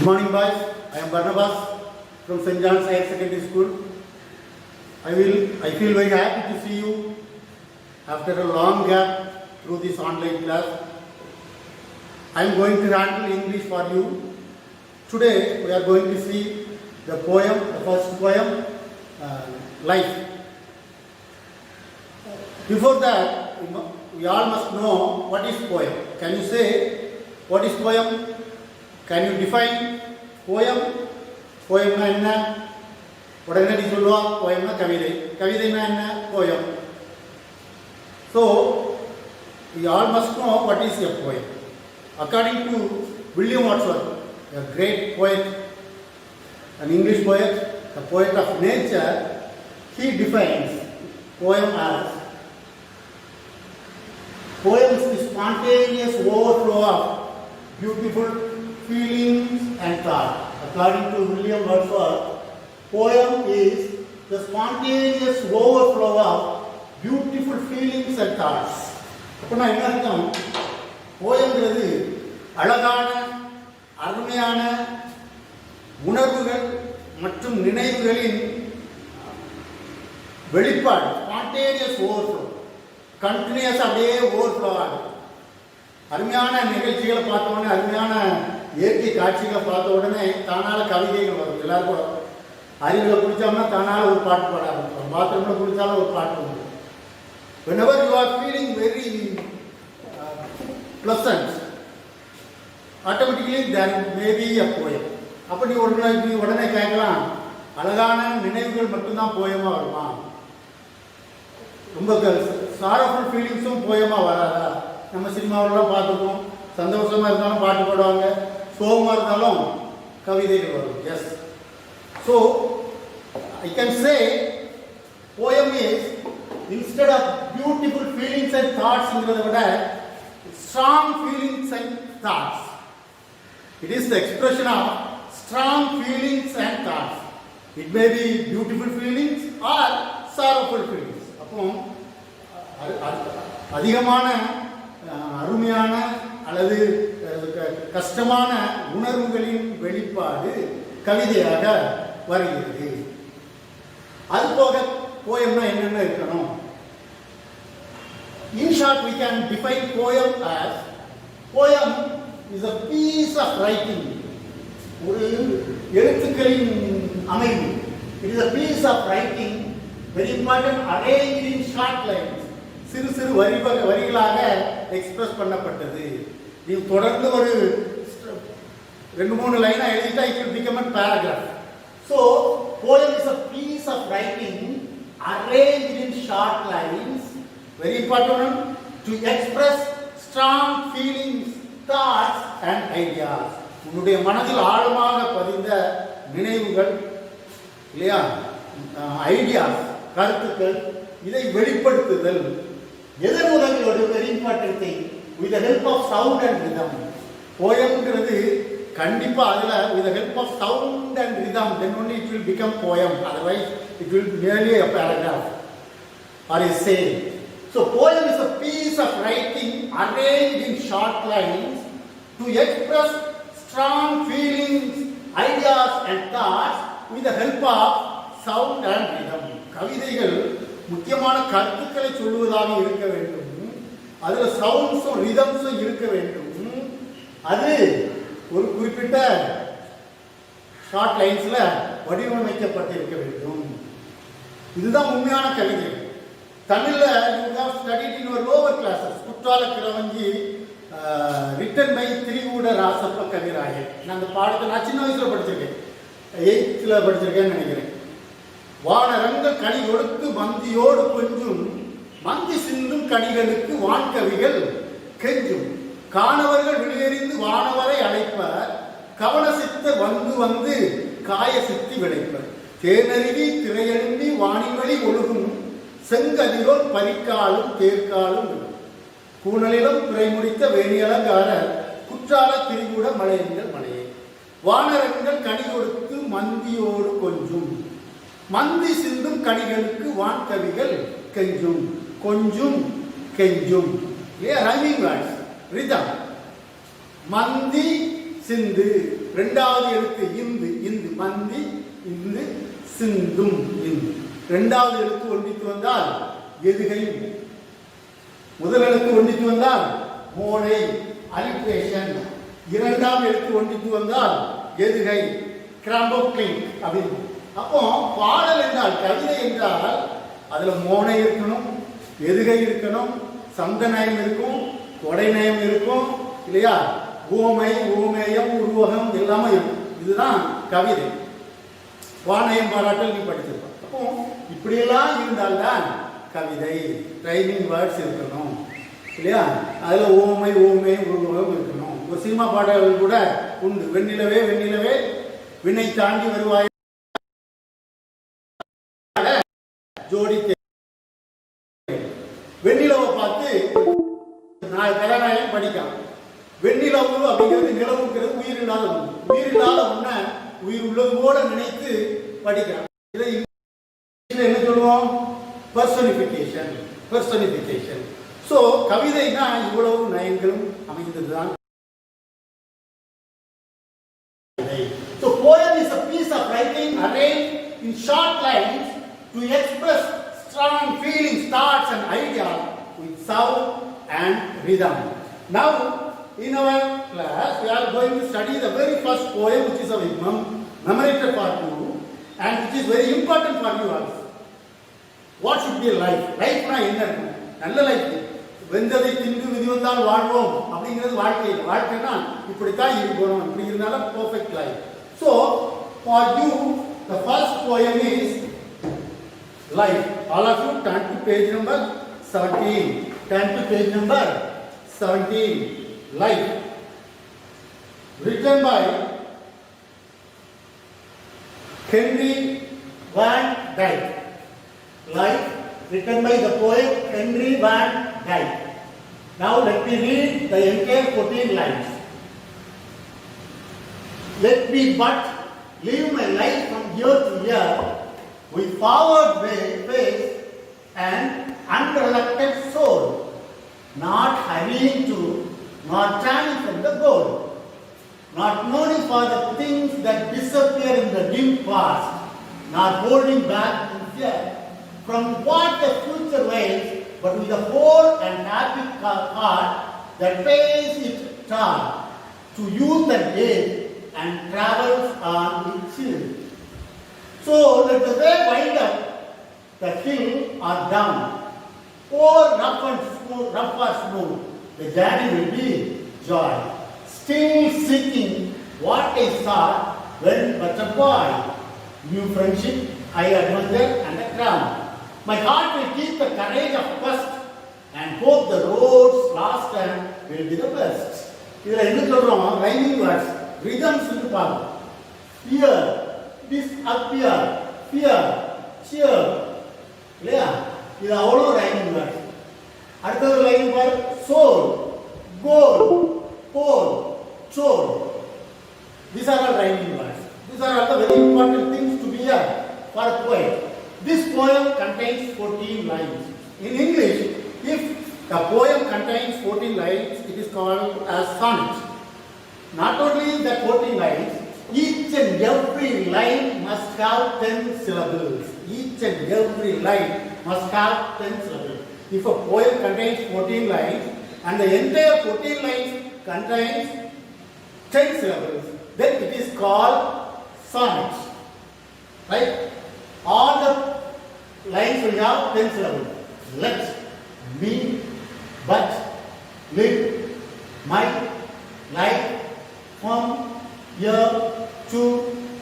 Good morning, boys. I am Barnabas from St. John's X Secondary School. I feel very happy to see you after a long gap through this online class. I am going to handle English for you. Today we are going to see the poem, the first poem, Life. Before that, we all must know what is poem. Can you say what is poem? Can you define poem? Poemனா என்ன? உடனே நீ சொல்லுவா poemனா கவிதை. கவிதைனா என்ன? Poem. So we all must know what is a poem. According to William Wordsworth, a great poet, an English poet, a poet of nature, he defines poem as poems the spontaneous overflow of beautiful feelings and thoughts. According to William Wordsworth, poem is the spontaneous overflow of beautiful feelings and thoughts. அப்படின்னா என்ன அர்த்தம்? போயம்ங்கிறது அழகான அருமையான உணர்வுகள் மற்றும் நினைவுகளின் வெளிப்பாடு. Spontaneous overflow, continuous அப்படியே overflow ஆகும். அருமையான நிகழ்ச்சிகளை பார்த்த உடனே, அருமையான இயற்கை காட்சிகளை பார்த்த உடனே தானால கவிதைகள் வரும். எல்லாருக்கும் அறிவில் குடித்தோம்னா தானால ஒரு பாட்டு பாட ஆரம்பிச்சோம். பாத்ரூமில் குடித்தாலும் ஒரு பாட்டு வரும். whenever you are feeling very pleasant, automatically there may be a poem. அப்போ நீ உடனே கேட்கலாம், அழகான நினைவுகள் மட்டும்தான் போயமா வருமா? ரொம்ப சாரஃபுல் ஃபீலிங்ஸும் போயமா வராதா? நம்ம சினிமாவெல்லாம் பார்த்துப்போம். சந்தோஷமாக இருந்தாலும் பாட்டு பாடுவாங்க, சோகமாக இருந்தாலும் கவிதைகள் வரும். Yes, so I can say poem is, instead of beautiful feelings and thoughts-ங்கிறத விட strong feelings and thoughts. It is the expression of strong feelings and thoughts. It may be beautiful feelings or sorrowful feelings. அப்போ அதிகமான அருமையான அல்லது கஷ்டமான உணர்வுகளின் வெளிப்பாடு கவிதையாக வருகிறது. அதுபோக போயம்னா என்னென்ன இருக்கணும்? In short, we can define poem as, poem is a piece of writing. ஒரு எழுத்துக்களின் அமைப்பு. It is a piece of writing, very important, arranged in short lines. சிறு சிறு வரிகளாக எக்ஸ்பிரஸ் பண்ணப்பட்டது. நீ தொடர்ந்து ஒரு 2-3 லைனா எழுதிட்டா it will become a paragraph. So poem is a piece of writing arranged in short lines, very important, to express strong feelings, thoughts and ideas. உன்னுடைய மனதில் ஆழமாக பதிந்த நினைவுகள் இல்லையா, ஐடியாஸ், கருத்துக்கள், இதை வெளிப்படுத்துதல். எதன் உதவியோடு? Very important thing, with the help of sound and rhythm. போயம்ங்கிறது கண்டிப்பா அதுல with the help of sound and rhythm, then only it will become poem. Otherwise it will be merely a paragraph or a saying. So poem is a piece of writing arranged in short lines to express strong feelings, ideas and thoughts with the help of sound and rhythm. கவிதைகள் முக்கியமான கருத்துக்களை சொல்லுவதாக இருக்க வேண்டும். அதுல சவுண்ட்ஸும் ரிதம்ஸும் இருக்க வேண்டும். அது ஒரு குறிப்பிட்ட ஷார்ட் லைன்ஸ்ல வடிவமைக்கப்பட்டிருக்க வேண்டும். இதுதான் உண்மையான கவிதை. தமிழ்ல you have studied in your lower classes. Courtallam கிரவஞ்சி written by Trikuta Rasappa கவிராயன். நான் அந்த பாடத்தை நான் சின்ன வயசுல படிச்சிருக்கேன், 8th படிச்சிருக்கேன்னு நினைக்கிறேன். வானரங்கள் கனி கொடுத்து மந்தியோடு கொஞ்சும், மந்தி சிந்தும் கனிகளுக்கு வான்கவிகள் கெஞ்சும், காணவர்கள் வெளியெறிந்து வானவரை அழைப்பர், கவன சித்த வந்து வந்து காய சித்தி விளைப்பர், தேனருவி திரையழும்பி வானிவழி ஒழுகும், செங்கதிரோல் பரிக்காலும் தேர்காலும் கூணலிலும் துறை முடித்த வேணியலங்கார குற்றால திரிகூட மலையங்கள் மலையே, வானரங்கள் கனி கொடுத்து மந்தியோடு கொஞ்சும், மந்தி சிந்தும் கனிகளுக்கு வான்கவிகள் கெஞ்சும். கொஞ்சும் கெஞ்சும், ரைமிங் வேர்ட்ஸ், ரிதம். மந்தி சிந்து இரண்டாவது எழுத்து இந்து இந்து மந்தி இந்து சிந்தும் இந்து. இரண்டாவது எழுத்து ஒன்றித்து வந்தால் எதுகை. முதல் எழுத்து ஒன்றித்து வந்தால் மோனை அலிட்ரேஷன். இரண்டாம் எழுத்து ஒன்றித்து வந்தால் எதுகை கிராம்போக்ளிங் அப்படின்னு. அப்போ பாடல் என்றால் கவிதை என்றால் அதுல மோனை இருக்கணும், எதுகை இருக்கணும், சந்தநயம் இருக்கும், தொடைநயம் இருக்கும் இல்லையா, ஊமை ஊமேயம் உருவகம் எல்லாமே இருக்கும். இதுதான் கவிதை. வானயம் பாராட்டல் நீ படிச்சிருப்ப. அப்போ இப்படியெல்லாம் இருந்தால்தான் கவிதை. ரைமிங் வேர்ட்ஸ் இருக்கணும் இல்லையா, அதுல ஓமை ஓமை உருவகம் இருக்கணும். ஒரு சினிமா பாடல்கள் கூட உண்டு. வெண்ணிலவே வெண்ணிலவே விண்ணை தாண்டி வருவாய் ஜோடி. வெண்ணிலவை பார்த்து கதாநாயகன் படிக்கலாம். வெண்ணிலவு அப்படிங்கிறது நிலவுங்கிறது உயிர் இல்லாத ஒண்ணு. உயிர் இல்லாத ஒண்ண உயிர் உள்ளது போல நினைத்து படிக்கலாம். இதை என்ன சொல்லுவோம்? பர்சனிபிகேஷன். பர்சனிபிகேஷன். சோ கவிதைனா இவ்வளவு நயங்களும் அமைந்ததுதான். So poem is a piece of writing arranged in short lines to express strong feelings, thoughts and ideas with sound and rhythm. Now in our class we are going to study the very first poem, which is a memorated for you and which is very important for you also. What should be life? Life na enna irukum? Nalla life. வெந்ததை தின்று விதி வந்தால் வாழ்வோம் அப்படிங்கிறது வாழ்க்கை. வாழ்க்கைனா இப்படித்தான் இருக்கணும், இப்படி இருந்தாலும் perfect life. So for you the first poem is life. All of you turn to page number 17. Turn to page number 17. Life, written by Henry Van Dyke. Life, written by the poet Henry Van Dyke. Now let me read the entire 14 lines. Let me but live my life from year to year with forward face and unreluctant soul, not hurrying to, not turning from the goal, not mourning for the things that disappear in the dim past, not holding back in fear from what the future waits, but with a whole and happy heart that pays its toll to youth and age and travels on with chill. So let the way wind up the hill or down, or rough or smooth, the journey will be joy. Still seeking what I sought when but a boy. New friendship, high adventure and a crown. My heart will keep the courage of quest and hope the roads last time will be the best. இதில் என்ன சொல்றோம்? Rhyming words, rhythms பாருங்க. Fear, disappear, fear, cheer இல்லையா, இது அவ்வளோ rhyming words. அடுத்தது line பாரு. soul, goal, pole, chore. These are all rhyming words. These are all the very important things to be here for a poet. This poem contains 14 lines. In English, if the poem contains 14 lines, it is called as sonnet. Not only the 14 lines, each and every line must have 10 syllables. Each and every line must have 10 syllables. If a poem contains 14 lines and the entire 14 lines contains 10 syllables, then it is called sonnet. Right? All the lines will have 10 syllables. Let, me, but, live, might, like, from, here, to,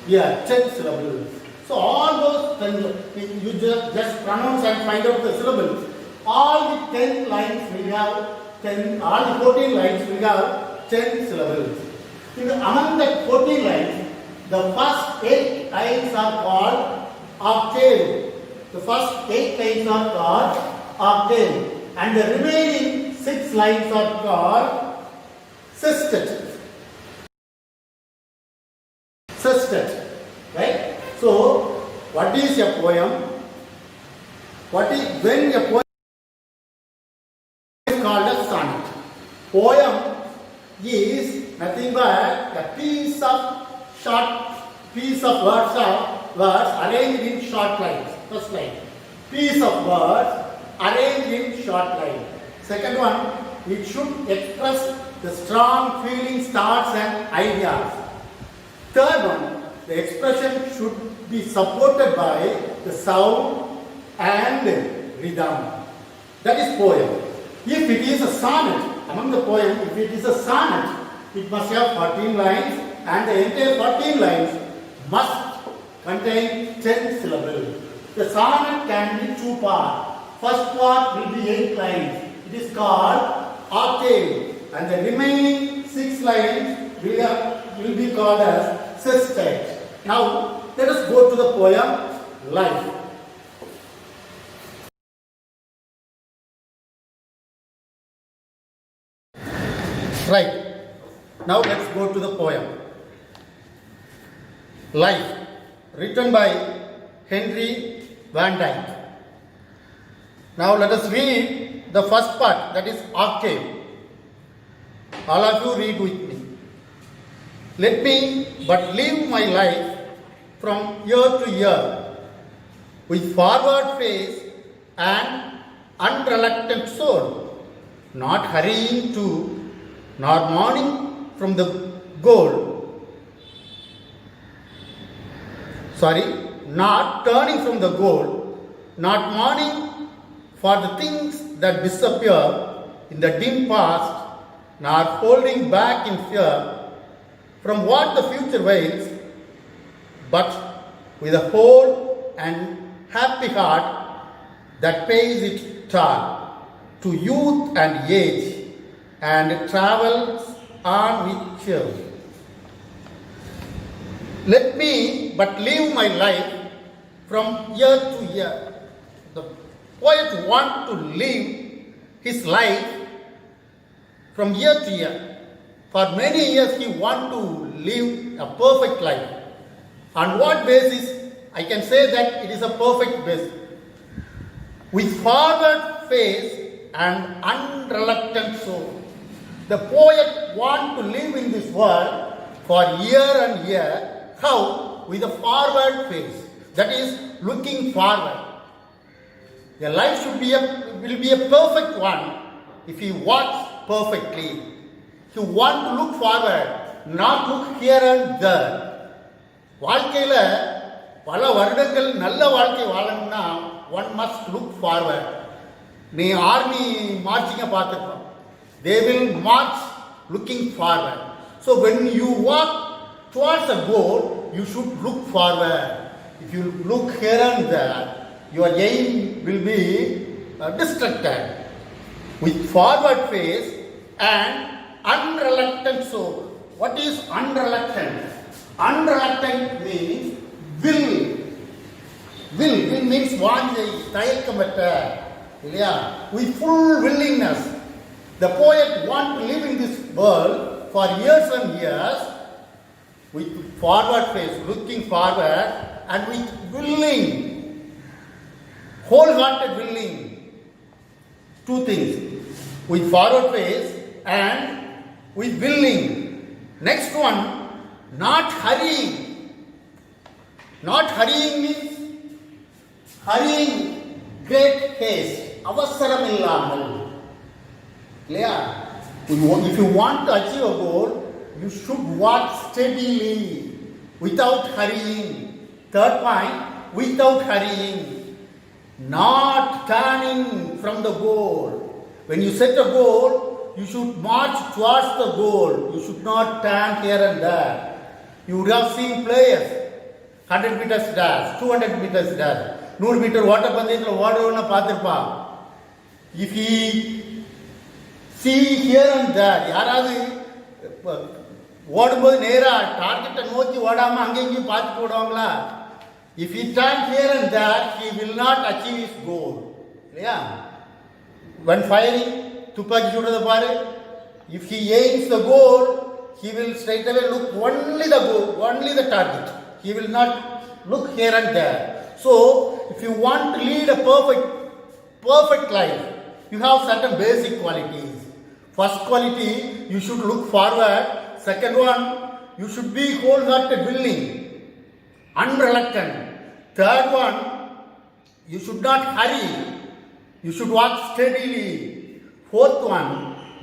here. 10 syllables. So all those 10, you just pronounce and find out the syllables. All the 10 lines will have 10, all the 14 lines will have 10 syllables. Among the 14 lines, the first 8 lines are called octave. The first 8 lines are called octave. And the remaining 6 lines are called sestet. Sestet. Right? So, what is a poem? When a poem is called a sonnet. Poem is nothing but a piece of short piece of words arranged in short lines. First line, piece of words arranged in short line. Second one, it should express the strong feelings, thoughts and ideas. Third one, the expression should be supported by the sound and rhythm. That is poem. If it is a sonnet, among the poem, if it is a sonnet, it must have 14 lines and the entire 14 lines must contain 10 syllables. The sonnet can be two parts. First part will be 8 lines. It is called octave, and the remaining 6 lines will be called as sestet. Now, let us go to the poem Life. Right. Now let's go to the poem. Life, written by Henry Van Dyke. Now let us read the first part, that is octave. All of you read with me. Let me but live my life from year to year with forward face and unreluctant soul, not hurrying to nor mourning from the goal. Not turning from the goal, not mourning for the things that disappear in the dim past, nor holding back in fear from what the future waits, but with a whole and happy heart that pays its toll to youth and age and travels on with cheer. Let me but live my life from year to year. The poet wants to live his life from year to year. For many years he wants to live a perfect life. On what basis? I can say that it is a perfect basis. With forward face and unreluctant soul. The poet wants to live in this world for year and year. How? With a forward face. That is looking forward. Your life will be a perfect one if he walks perfectly. He want to look forward, not look here and there. வாழ்க்கையில் பல வருடங்கள் நல்ல வாழ்க்கை வாழணும்னா one must look forward. நீ army மார்ச்சிங்க பார்த்துருப்போம். They will march looking forward. So when you walk towards a goal, you should look forward. If you look here and there, your aim will be distracted. With forward face and unreluctant soul. What is unreluctant? Unreluctant means will. Will means வாஞ்சை, தயக்கமற்ற, இல்லையா? With full willingness. The poet wants to live in this world for years and years with forward face, looking forward, and with willing, wholehearted willing. Two things. With forward face and with willing. Next one, not hurrying. Not hurrying means hurrying great haste. அவசரம் இல்லாமல். Clear? If you want to achieve a goal, you should walk steadily without hurrying. Third point, without hurrying. Not turning from the goal. When you set a goal, you should march towards the goal. You should not turn here and there. You would have seen players, 100 meters dash, 200 meters dash, 100 meter water பந்தயத்தில் ஓடுறவன பார்த்திருப்பான். If he see here and there, யாராவது ஓடும்போது நேராக டார்கெட்டை நோக்கி ஓடாமல் அங்கே இங்கேயும் பார்த்து போடுவாங்களா? If he turn here and there, he will not achieve his goal. இல்லையா? When firing, துப்பாக்கி சுடுறத பாரு. If he aims the goal, he will straight away look only the goal, only the target. He will not look here and there. So, if you want to lead a perfect life, you have certain basic qualities. First quality, you should look forward. Second one, you should be wholehearted willing, unreluctant. Third one, you should not hurry. You should walk steadily. Fourth one,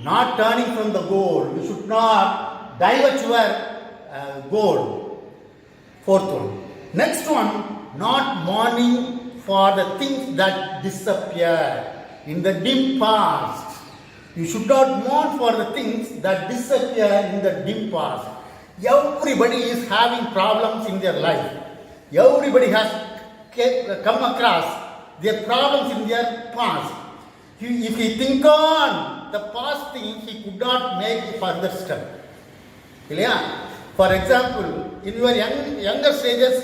not turning from the goal. You should not divert your goal. Fourth one. Next one, not mourning for the things that disappear in the dim past. You should not mourn for the things that disappear in the dim past. Everybody is having problems in their life. Everybody has come across their problems in their past. If he think on the past thing, he could not make a further step. For example, in your younger stages,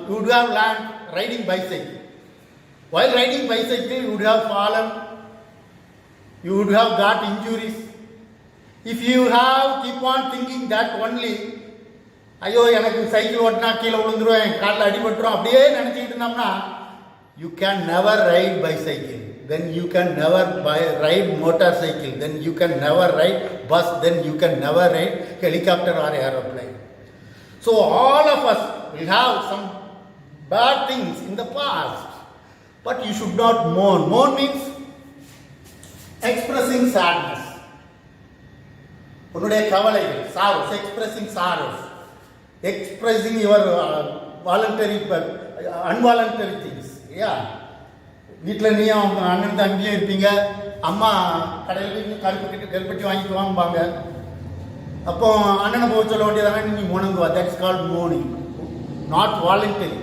you would have learned riding bicycle. While riding bicycle, you would have fallen. You would have got injuries. If you have keep on thinking that only, ஐயோ எனக்கு cycle ஓட்டினா கீழே விழுந்துருவேன், காலில் அடிபட்டுரும், அப்படியே நினச்சிக்கிட்டு இருந்தோம்னா, you can never ride bicycle. Then you can never ride motorcycle. Then you can never ride bus. Then you can never ride helicopter or aeroplane. So all of us will have some bad things in the past. But you should not mourn. Mourn means expressing sadness. உன்னுடைய கவலைகள், sorrows, expressing sorrows. Expressing your involuntary things. வீட்டில் நீயும் அண்ணன் தம்பியும் இருப்பீங்க. அம்மா கடையில் கருப்பட்டி வாங்கிட்டு வாங்குவாங்க. அப்போ அண்ணனை போக சொல்ல வேண்டியதானே நீ முணங்குவா. That's called mourning, not voluntary.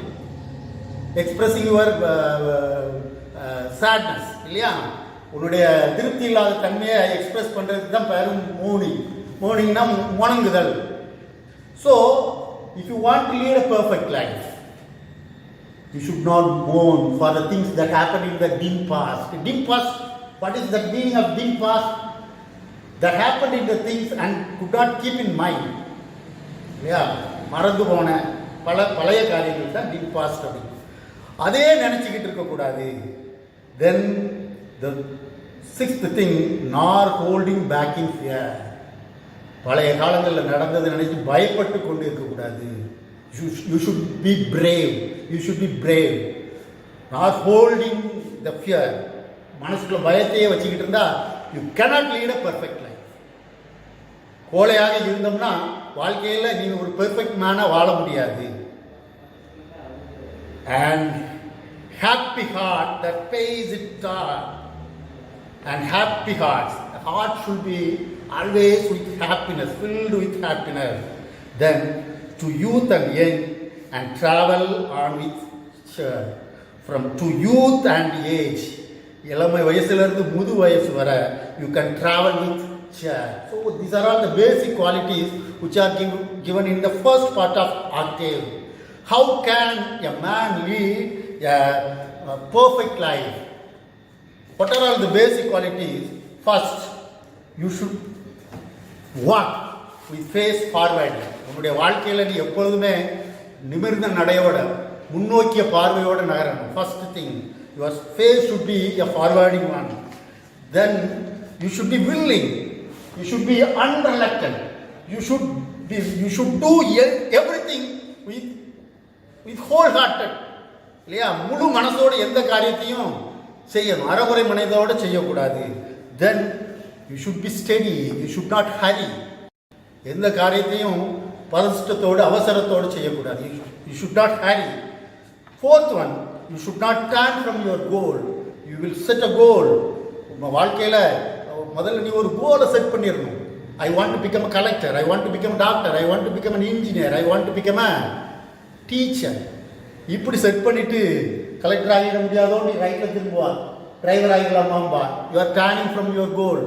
Expressing your sadness இல்லையா, உன்னுடைய திருப்தி இல்லாத தன்மையை எக்ஸ்பிரஸ் பண்ணுறதுக்கு தான் பேரும் மோர்னிங். மோர்னிங்னா முணங்குதல். So if you want to lead a perfect life, you should not mourn for the things that happened in the dim past. Dim past, what is the meaning of dim past? That happened in the things and could not keep in mind. மறந்து போன பழைய காரியங்கள் தான் dim past அப்படி. அதே நினச்சிக்கிட்டு இருக்கக்கூடாது. Then the sixth thing, not holding back in fear. பழைய காலங்களில் நடந்தது நினைச்சு பயப்பட்டு கொண்டு இருக்கக்கூடாது. You should be brave. You should be brave. Not holding the fear. மனசுக்குள்ள பயத்தையே வச்சுக்கிட்டு இருந்தா you cannot lead a perfect life. கோழையாக இருந்தோம்னா வாழ்க்கையில் நீங்க ஒரு பெர்ஃபெக்ட் மேனா வாழ முடியாது. And happy heart that pays it all. And happy hearts. The heart should be always with happiness, filled with happiness. Then to youth and young, and travel on with cheer. From to youth and age, இளமை வயசிலிருந்து முது வயசு வர, you can travel with cheer. So these are all the basic qualities which are given in the first part of octave. How can a man lead a perfect life? What are all the basic qualities? First, you should walk with face forward. உன்னுடைய வாழ்க்கையில் நீ எப்பொழுதுமே நிமிர்ந்த நடையோட முன்னோக்கிய பார்வையோடு நகரணும். First thing, your face should be a forwarding one. Then you should be willing, you should be unreluctant, you should do everything with whole hearted இல்லையா, முழு மனசோடு எந்த காரியத்தையும் செய்யணும், அறகுறை மனதோடு செய்யக்கூடாது. Then you should be steady, you should not hurry, எந்த காரியத்தையும் பதஷ்டத்தோடு அவசரத்தோடு செய்யக்கூடாது. You should not hurry. Fourth one, you should not turn from your goal. You will set அ கோல். உங்கள் வாழ்க்கையில் முதல்ல நீ ஒரு கோலை செட் பண்ணிடணும். I want to become a collector, I want to become doctor, I want to become an engineer, I want to become a teacher. இப்படி set பண்ணிவிட்டு collector ஆகிட முடியாதோ, நீ ரைட்டில் திரும்புவா, டிரைவர் ஆகிடலாமாம்பா. You are turning from your goal.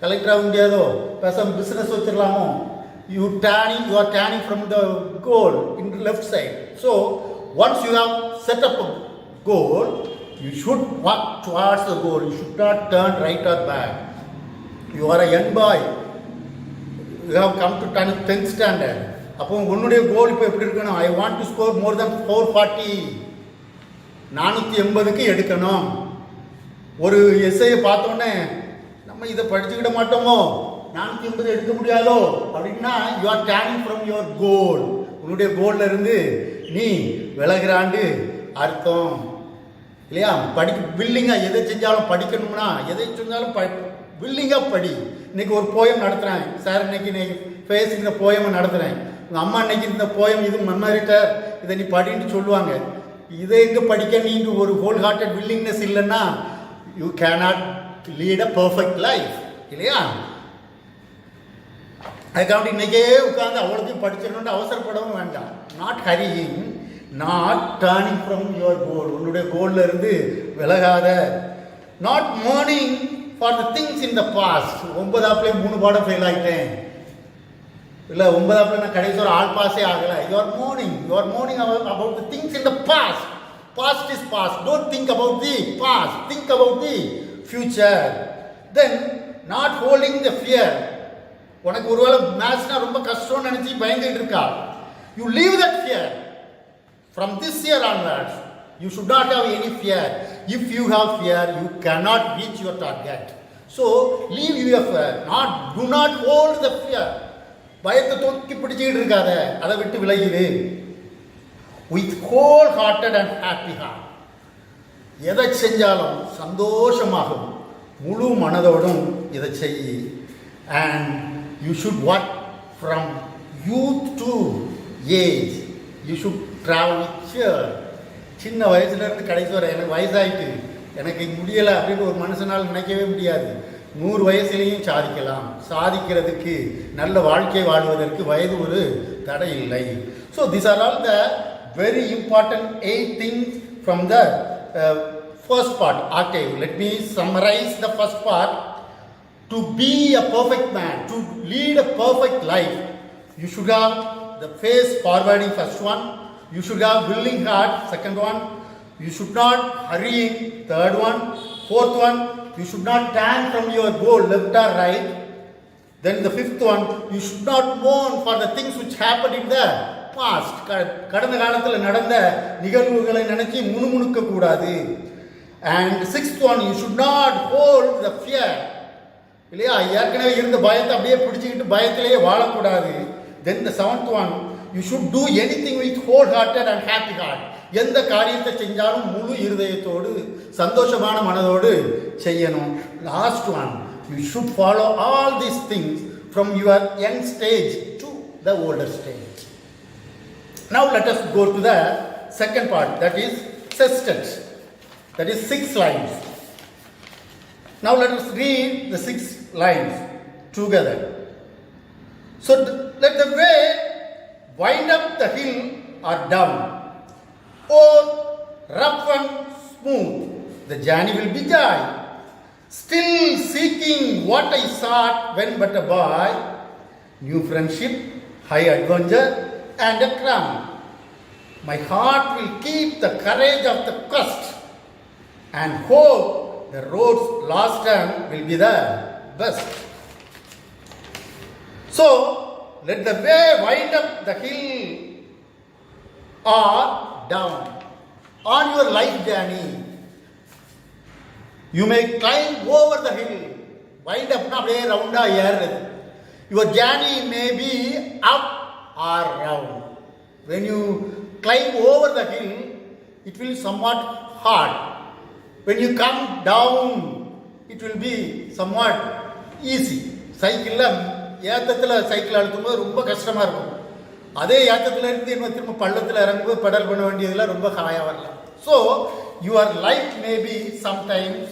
Collector ஆக முடியாதோ, பேசாமல் பிஸ்னஸ் வச்சிடலாமோ. You are turning from the goal in the left side. So once you have set up a goal, you should walk towards the goal. You should not turn right or back. You are a young boy, you have come to 10th standard. அப்போ உன்னுடைய கோல் இப்போ எப்படி இருக்கணும்? I want to score more than 440, 480க்கு எடுக்கணும். ஒரு எஸ்ஐயை பார்த்தோன்னே நம்ம இதை படிச்சுக்கிட மாட்டோமோ, 450 எடுக்க முடியாதோ அப்படின்னா you are turning from your goal. உன்னுடைய கோல்ல இருந்து நீ விலகிறாண்டு அர்த்தம் இல்லையா? வில்லிங்காக எதை செஞ்சாலும் படிக்கணும்னா எதை செஞ்சாலும் வில்லிங்காக படி. இன்னைக்கு ஒரு போயம் நடத்துகிறேன் சார், இன்னைக்கு ஃபேஸ் இந்த போயமை நடத்துகிறேன். உங்கள் அம்மா இன்னைக்கு இந்த போயம் இது மெமரிட்டர் இதை நீ படின்னு சொல்லுவாங்க. இதை எங்கே படிக்க நீங்க ஒரு ஹோல் ஹார்ட்டட் வில்லிங்னஸ் இல்லைன்னா you cannot lead a perfect life இல்லையா? அதுக்காக இன்னைக்கே உட்காந்து அவ்வளோத்தையும் படிச்சிடணும்னு அவசரப்படவும் வேண்டாம். Not hurrying, not turning from your goal. உன்னுடைய கோல்ல இருந்து விலகாத. Not mourning for the things in the past. 9ஆப்லேயே 3 பாடம் ஃபெயில் ஆகிட்டேன் இல்லை, 9ஆப்ல நான் கடைசி ஒரு ஆல் பாஸே ஆகலை. Your mourning about the things in the past. Past is past. Don't think about the past, think about the future. Then not holding the fear. உனக்கு ஒருவேளை மேத்ஸ்னா ரொம்ப கஷ்டம்னு நினச்சி பயந்துட்டு இருக்கா, you leave that fear. From this year onwards, you should not have any fear. If you have fear, you cannot reach your target. So, leave your fear. Do not hold the fear. பயத்தை தூக்கி பிடிச்சிக்கிட்டு இருக்காத, அதை விட்டு விலகிடு. With whole hearted and happy heart. எதை செஞ்சாலும் சந்தோஷமாகும் முழு மனதோடும் இதை செய். And you should work from youth to age. You should travel with cheer. சின்ன வயசுலேருந்து கடைசி வரை எனக்கு வயசாயிட்டு எனக்கு முடியலை அப்படின்னு ஒரு மனுஷனால் நினைக்கவே முடியாது. 100 வயசுலேயும் சாதிக்கலாம். சாதிக்கிறதுக்கு நல்ல வாழ்க்கை வாழ்வதற்கு வயது ஒரு தடை இல்லை. So this are all the very important 8 things from the first part. Okay, let me summarize the first part. To be a perfect man, to lead a perfect life, you should have the face forwarding, first one. You should have willing heart, second one. You should not hurrying, third one. Fourth one, you should not turn from your goal, left or right. Then the fifth one, you should not mourn for the things which happened in the past. கடந்த காலத்தில் நடந்த நிகழ்வுகளை நினைச்சி முணுமுணுக்க கூடாது. And sixth one, you should not hold the fear. இல்லையா? ஏற்கனவே இருந்த பயத்தை அப்படியே பிடிச்சிக்கிட்டு பயத்திலேயே வாழக்கூடாது. Then the seventh one, you should do anything with whole-hearted and happy heart. எந்த காரியத்தை செஞ்சாலும் முழு இருதயத்தோடு சந்தோஷமான மனதோடு செய்யணும். Last one, you should follow all these things from your young stage to the older stage. Now let us go to the second part, that is Sustenance. That is 6 lines. Now let us read the 6 lines together. So let the way wind up the hill or down, or rough and smooth, the journey will be joy. Still seeking what I sought when but a boy, new friendship, high adventure, and a crown. My heart will keep the courage of the quest, and hope the road's last turn will be the best. So, let the way wind up the hill or down. On your life journey, you may climb over the hill. Wind up na அப்படியே ரவுண்டா ஏறுறது. Your journey may be up or down. When you climb over the hill, it will somewhat hard. When you come down, it will be somewhat easy. சைக்கிளில் ஏற்றத்தில் cycle அழுத்தும்போது ரொம்ப கஷ்டமாக இருக்கும். அதே ஏற்றத்தில் இருந்து இன்னும் திரும்ப பள்ளத்தில் இறங்கும்போது பெடல் பண்ண வேண்டியதில் ரொம்ப ஹாயாக வரலாம். So your life may be sometimes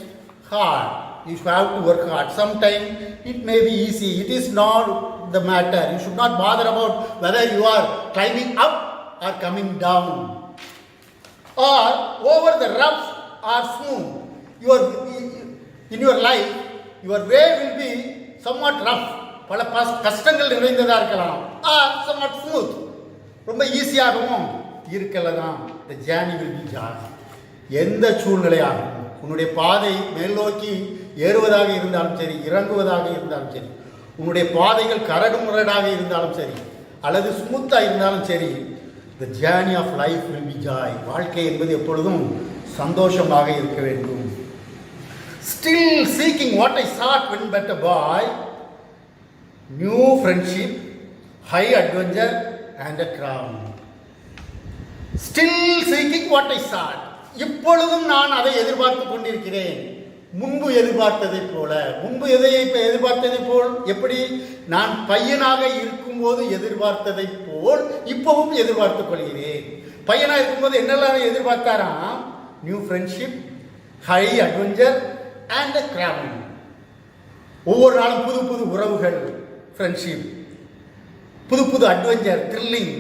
hard. You have to work hard. Sometimes it may be easy. It is not the matter. You should not bother about whether you are climbing up or coming down, or over the rough or smooth. In your life, your way will be somewhat rough. பல கஷ்டங்கள் நிறைந்ததாக இருக்கலாம். or somewhat smooth. ரொம்ப ஈஸியாகவும் இருக்கலாம். The journey will be joy. எந்த சூழ்நிலையாகும் உன்னுடைய பாதை மேல் நோக்கி ஏறுவதாக இருந்தாலும் சரி, இறங்குவதாக இருந்தாலும் சரி, உன்னுடைய பாதைகள் கரடு முரடாக இருந்தாலும் சரி, அல்லது ஸ்மூத்தாக இருந்தாலும் சரி, the journey of life will be joy. வாழ்க்கை என்பது எப்பொழுதும் சந்தோஷமாக இருக்க வேண்டும். Still seeking what I sought when but a boy, new friendship, high adventure and a crown. Still seeking what I sought. இப்பொழுதும் நான் அதை எதிர்பார்த்து கொண்டிருக்கிறேன். முன்பு எதிர்பார்த்ததைப் போல. முன்பு எதை எதிர்பார்த்ததைப் போல்? எப்படி? நான் பையனாக இருக்கும்போது எதிர்பார்த்ததைப் போல் இப்பவும் எதிர்பார்த்துக் கொள்கிறேன். பையனாக இருக்கும்போது என்னெல்லாம் எதிர்பார்த்தாராம்? New friendship, high adventure and a crown. ஒவ்வொரு நாளும் புது புது உறவுகள், ஃப்ரெண்ட்ஷிப், புது புது அட்வென்ச்சர், த்ரில்லிங்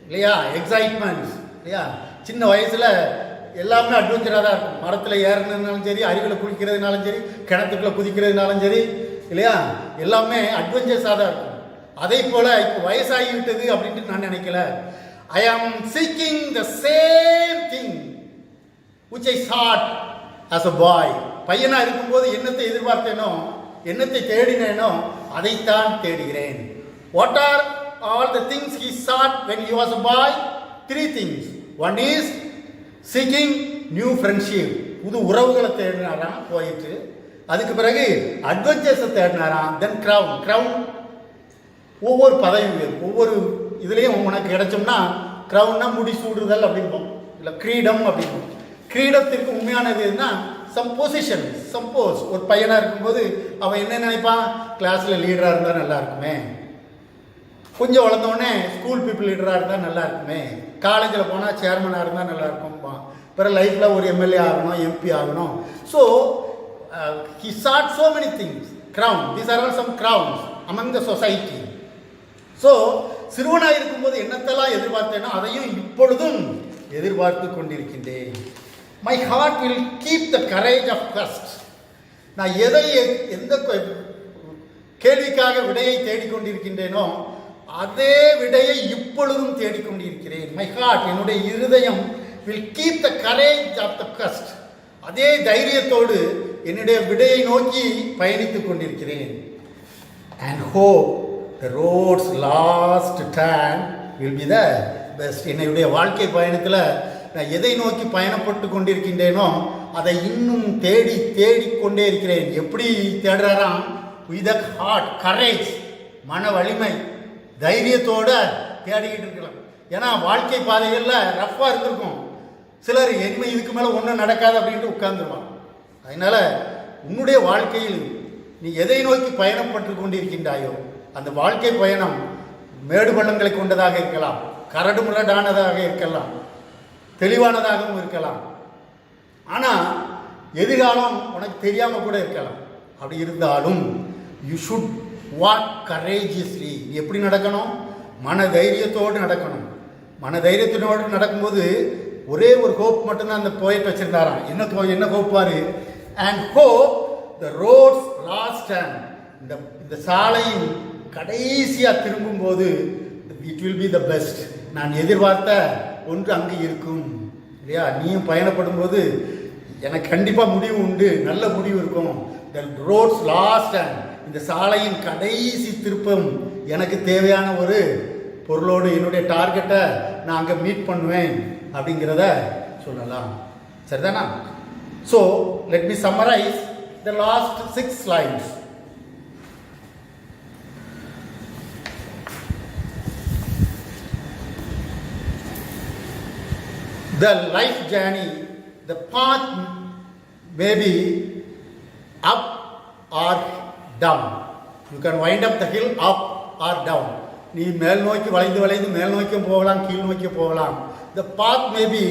இல்லையா, எக்ஸைட்மெண்ட்ஸ் இல்லையா. சின்ன வயசில் எல்லாமே அட்வென்ச்சராக தான் இருக்கும். மரத்தில் ஏறினதுனாலும் சரி, அருவியில் குளிக்கிறதுனாலும் சரி, கிணத்துக்குள்ளே குதிக்கிறதுனாலும் சரி இல்லையா, எல்லாமே அட்வென்ச்சர்ஸாக தான் இருக்கும். அதே போல் இப்போ வயசாகிவிட்டது அப்படின்ட்டு நான் நினைக்கல. ஐ ஆம் seeking the same thing which I sought as a boy. பையனாக இருக்கும்போது என்னத்தை எதிர்பார்த்தேனோ, என்னத்தை தேடினேனோ அதைத்தான் தேடுகிறேன். What are all the things he sought when he was a boy? 3 things. One is seeking new friendship. புது உறவுகளை தேடினாராம் போயிட்டு. அதுக்கு பிறகு அட்வென்ச்சர்ஸை தேடினாராம். தென் crown. ஒவ்வொரு பதவி, ஒவ்வொரு இதுலேயும் உனக்கு கிடைச்சோம்னா க்ரௌன்னா முடி சூடுதல் அப்படின்போம், இல்லை கிரீடம் அப்படின்போம். கிரீடத்திற்கு உண்மையானது எதுனா சம் பொசிஷன். சப்போஸ் ஒரு பையனாக இருக்கும்போது அவன் என்ன நினைப்பான்? கிளாஸில் லீடராக இருந்தால் நல்லா இருக்குமே, கொஞ்சம் வளர்ந்தோடனே ஸ்கூல் பீப்புள் லீடராக இருந்தால் நல்லா இருக்குமே, காலேஜில் போனால் சேர்மனாக இருந்தால் நல்லா இருக்கும்பான். பிறகு லைஃப்பில் ஒரு எம்எல்ஏ ஆகணும், எம்பி ஆகணும். So he sought so many things. Crown. These are all some crowns among the society. So சிறுவனாக இருக்கும்போது என்னத்தெல்லாம் எதிர்பார்த்தேனோ அதையும் இப்பொழுதும் எதிர்பார்த்து கொண்டிருக்கின்றேன். My heart will keep the courage of trust. நான் எந்த கேள்விக்காக விடையை தேடிக்கொண்டிருக்கின்றேனோ அதே விடையை இப்பொழுதும் தேடிக்கொண்டிருக்கிறேன். மை ஹார்ட், என்னுடைய இருதயம், will keep the courage of the trust. அதே தைரியத்தோடு என்னுடைய விடையை நோக்கி பயணித்துக் கொண்டிருக்கிறேன். And hope the road's last turn will be the best. என்னுடைய வாழ்க்கை பயணத்தில் நான் எதை நோக்கி பயணப்பட்டு கொண்டிருக்கின்றேனோ அதை இன்னும் தேடிக்கொண்டே இருக்கிறேன். எப்படி தேடுறாராம்? with a heart, courage, மன வலிமை, தைரியத்தோடு தேடிக்கிட்டு இருக்கலாம். ஏன்னா வாழ்க்கை பாதைகளில் ரஃப்பாக இருந்திருக்கும். சிலர் இனிமேல் இதுக்கு மேலே ஒன்றும் நடக்காது அப்படின்ட்டு உட்கார்ந்துருவான். அதனால் உன்னுடைய வாழ்க்கையில் நீ எதை நோக்கி பயணப்பட்டு கொண்டிருக்கின்றாயோ அந்த வாழ்க்கை பயணம் மேடு பள்ளங்களை கொண்டதாக இருக்கலாம், கரடு முரடானதாக இருக்கலாம், தெளிவானதாகவும் இருக்கலாம். ஆனால் எதிர்காலம் உனக்கு தெரியாமல் கூட இருக்கலாம். அப்படி இருந்தாலும் யூ ஷுட் வாக் கரேஜியஸ்லி. எப்படி நடக்கணும்? மன தைரியத்தோடு நடக்கணும். மன தைரியத்தினோடு நடக்கும்போது ஒரே ஒரு ஹோப் மட்டும்தான் அந்த போயிட்டு வச்சிருந்தாராம். என்ன ஹோப் பாரு? And hope the roads last turn. இந்த சாலையின் கடைசியாக திரும்பும்போது it will be the best. நான் எதிர்பார்த்த ஒன்று அங்கு இருக்கும் இல்லையா. நீயும் பயணப்படும் போது எனக்கு கண்டிப்பாக முடிவு உண்டு, நல்ல முடிவு இருக்கும். த ரோட்ஸ் லாஸ்ட் அண்ட், இந்த சாலையின் கடைசி திருப்பம் எனக்கு தேவையான ஒரு பொருளோடு என்னுடைய டார்கெட்டை நான் அங்கே மீட் பண்ணுவேன் அப்படிங்கிறத சொல்லலாம். சரிதானா? So let me summarise the last 6 lines. The life journey, the path may be up or down. You can wind up the hill up or down. நீ மேல் நோக்கி வளைந்து மேல் நோக்கியும் போகலாம், கீழ் நோக்கி போகலாம். The path may be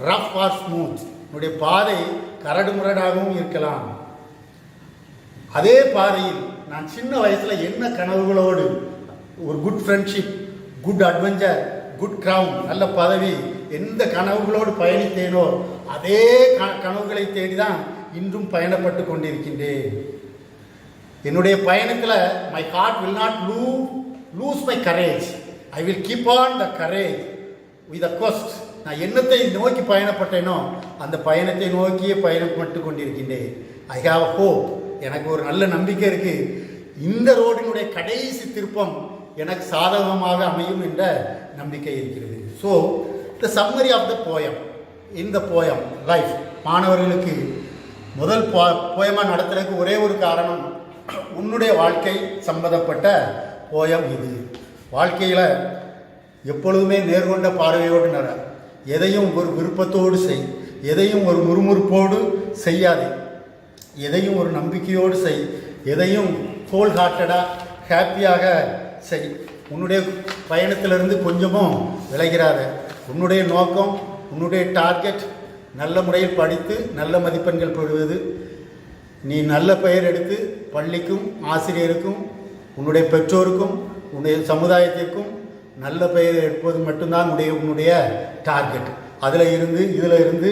rough or smooth. உன்னுடைய பாதை கரடு முரடாகவும் இருக்கலாம். அதே பாதையில் நான் சின்ன வயசில் என்ன கனவுகளோடு ஒரு good friendship, good adventure, good crown, நல்ல பதவி, எந்த கனவுகளோடு பயணித்தேனோ அதே கனவுகளை தேடிதான் இன்றும் பயணப்பட்டு கொண்டிருக்கின்றேன். என்னுடைய பயணத்தில் my heart will not lose my courage. I will keep on the courage with a quest. நான் என்னத்தை நோக்கி பயணப்பட்டேனோ அந்த பயணத்தை நோக்கியே பயணப்பட்டு கொண்டிருக்கின்றேன். I have hope. எனக்கு ஒரு நல்ல நம்பிக்கை இருக்குது. இந்த ரோடினுடைய கடைசி திருப்பம் எனக்கு சாதகமாக அமையும் என்ற நம்பிக்கை இருக்கிறது. So the summary of the poem in the poem life. மாணவர்களுக்கு முதல் போயமாக நடத்துறதுக்கு ஒரே ஒரு காரணம், உன்னுடைய வாழ்க்கை சம்பந்தப்பட்ட போயம் இது. வாழ்க்கையில் எப்பொழுதுமே நேர்கொண்ட பார்வையோடு நட, எதையும் ஒரு விருப்பத்தோடு செய், எதையும் ஒரு முறுமுறுப்போடு செய்யாதே, எதையும் ஒரு நம்பிக்கையோடு செய், எதையும் ஹோல் ஹார்ட்டடாக ஹாப்பியாக செய். உன்னுடைய பயணத்திலிருந்து கொஞ்சமும் விளைகிறாத. உன்னுடைய நோக்கம், உன்னுடைய டார்கெட் நல்ல முறையில் படித்து நல்ல மதிப்பெண்கள் பெறுவது. நீ நல்ல பெயர் எடுத்து பள்ளிக்கும் ஆசிரியருக்கும் உன்னுடைய பெற்றோருக்கும் உன்னுடைய சமுதாயத்திற்கும் நல்ல பெயர் எடுப்பது மட்டும்தான் உன்னுடைய டார்கெட். இதில் இருந்து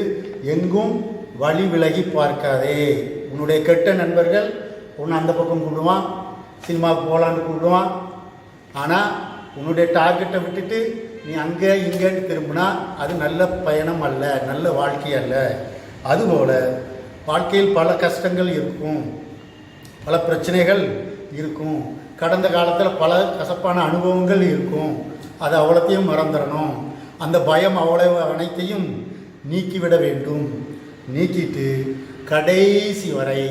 எங்கும் வழி விலகி பார்க்காதே. உன்னுடைய கெட்ட நண்பர்கள் உன்னை அந்த பக்கம் கூப்பிடுவான், சினிமாவுக்கு போகலான்னு கூப்பிடுவான். ஆனால் உன்னுடைய டார்கெட்டை விட்டுட்டு நீ அங்கே இங்கேன்னு திரும்பினா அது நல்ல பயணம் அல்ல, நல்ல வாழ்க்கை அல்ல. அதுபோல் வாழ்க்கையில் பல கஷ்டங்கள் இருக்கும், பல பிரச்சனைகள் இருக்கும், கடந்த காலத்தில் பல கசப்பான அனுபவங்கள் இருக்கும். அது அவ்வளோத்தையும் மறந்துடணும். அந்த பயம் அவ்வளவு அனைத்தையும் நீக்கிவிட வேண்டும். நீக்கிட்டு கடைசி வரை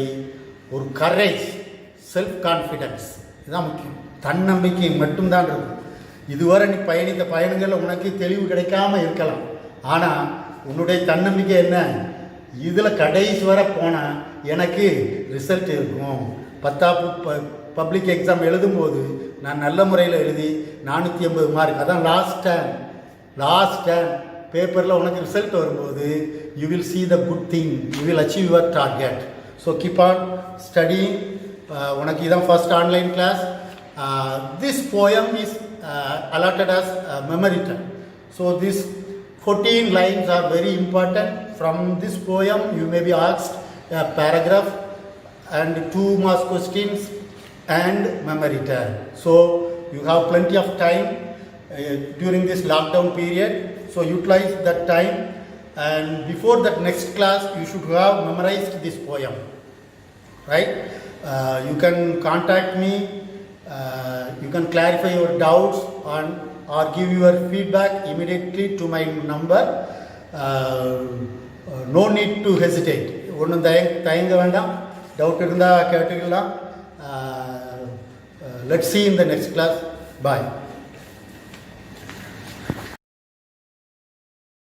ஒரு கரேஜ், செல்ஃப் கான்ஃபிடென்ஸ், இதுதான் முக்கியம். தன்னம்பிக்கை மட்டும்தான் இருக்கும். இதுவரை நீ பயணித்த பயணங்களில் உனக்கு தெளிவு கிடைக்காமல் இருக்கலாம். ஆனால் உன்னுடைய தன்னம்பிக்கை என்ன? இதில் கடைசி வரை போனால் எனக்கு ரிசல்ட் இருக்கும். 10th பப்ளிக் எக்ஸாம் எழுதும்போது நான் நல்ல முறையில் எழுதி 480 மார்க், அதான் லாஸ்ட் டைம் பேப்பரில் உனக்கு ரிசல்ட் வரும்போது you will see the good thing, you will achieve your target. So keep on studying. உனக்கு இதான் first online class. This poem is allotted as memory time. So this 14 lines are very important. From this poem you may be asked a paragraph and 2 marks questions and memory time. So you have plenty of time during this lockdown period. So utilize that time, and before that next class you should have memorized this poem, right? You can contact me. You can clarify your doubts or give your feedback immediately to my number. No need to hesitate. ஒன்றும் தயங்க வேண்டாம். Doubt இருந்தால் கேட்டுக்கலாம். Let's see in the next class. Bye.